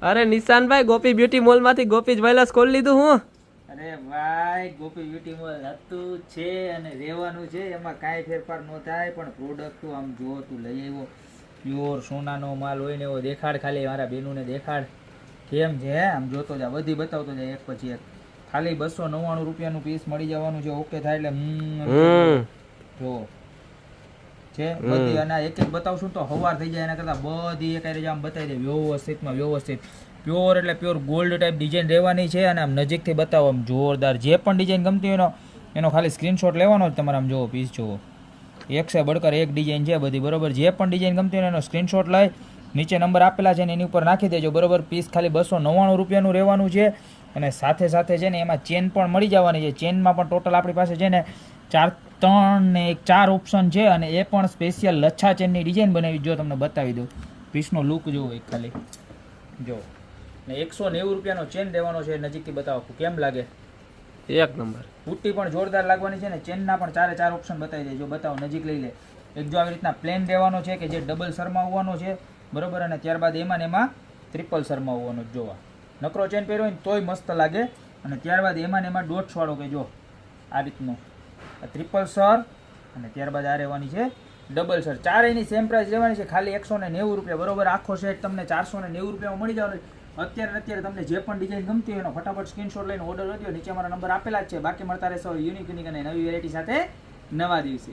અરે નિશાનભાઈ ગોપી beauty mall માંથી ગોપી jewellers ખોલી લીધું હું. અરે ભાઈ ગોપી બ્યુટી મોલ હતું છે અને રહેવાનું છે, એમાં કાંઈ ફેરફાર ન થાય, પણ પ્રોડક્ટ તું આમ જો તું લઈ આવ્યો પ્યોર સોનાનો માલ હોય ને એવો દેખાડ, ખાલી મારા બેનુને દેખાડ કેમ છે. આમ જોતો જા, બધી બતાવતો જાય એક પછી એક. ખાલી 299 રૂપિયાનું પીસ મળી જવાનું છે. ઓકે થાય એટલે જો છે બધી, અને એક એક બતાવશું તો હવાર થઈ જાય. એના કરતાં બધી એક આમ બતાવી દે વ્યવસ્થિતમાં વ્યવસ્થિત. પ્યોર એટલે પ્યોર ગોલ્ડ ટાઈપ ડિઝાઇન રહેવાની છે. અને આમ નજીકથી બતાવો આમ જોરદાર. જે પણ ડિઝાઇન ગમતી હોય એનો ખાલી સ્ક્રીનશોટ લેવાનો જ તમારે. આમ જુઓ પીસ જુઓ, એક સે બળકર એક ડિઝાઇન છે બધી, બરોબર. જે પણ ડિઝાઇન ગમતી હોય એનો સ્ક્રીનશોટ લઈ નીચે નંબર આપેલા છે ને એની ઉપર નાખી દેજો, બરોબર. પીસ ખાલી 299 રૂપિયાનું રહેવાનું છે. અને સાથે સાથે છે ને એમાં ચેન પણ મળી જવાની છે. ચેનમાં પણ ટોટલ આપણી પાસે છે ને 3 ને 4 ઓપ્શન છે. અને એ પણ સ્પેશિયલ લચ્છા ચેનની ડિઝાઇન બનાવી. જો તમને બતાવી દઉં પીસનો લુક જુઓ એક ખાલી જો. ને 190 રૂપિયાનો ચેન દેવાનો છે. નજીકથી બતાવો કેમ લાગે, એક નંબર. બુટ્ટી પણ જોરદાર લાગવાની છે ને ચેનના પણ 4 ઓપ્શન બતાવી દેજો. બતાવો નજીક લઈ લે. એક જો આવી રીતના પ્લેન દેવાનો છે કે જે ડબલ સરમાવવાનો છે, બરોબર. અને ત્યારબાદ એમાં ને એમાં ટ્રિપલ સરમાવવાનો જોવા. નકરો ચેન પહેર્યો હોય ને તોય મસ્ત લાગે. અને ત્યારબાદ એમાં ને એમાં ડોટ્સ વાળો કે જો આ રીતનો ટ્રિપલ સર. અને ત્યારબાદ આ રહેવાની છે ડબલ સર. ચારેયની સેમ પ્રાઇસ રહેવાની છે, ખાલી 190 રૂપિયા, બરોબર. આખો સેટ તમને 490 રૂપિયામાં મળી જવાનો. અત્યારે તમને જે પણ ડિઝાઇન ગમતી હોય એનો ફટાફટ સ્ક્રીનશોટ લઈને ઓર્ડર કરી દો. નીચે અમારા નંબર આપેલા જ છે. બાકી મળતા રહેશો યુનિક અને નવી વેરાયટી સાથે નવા દિવસે.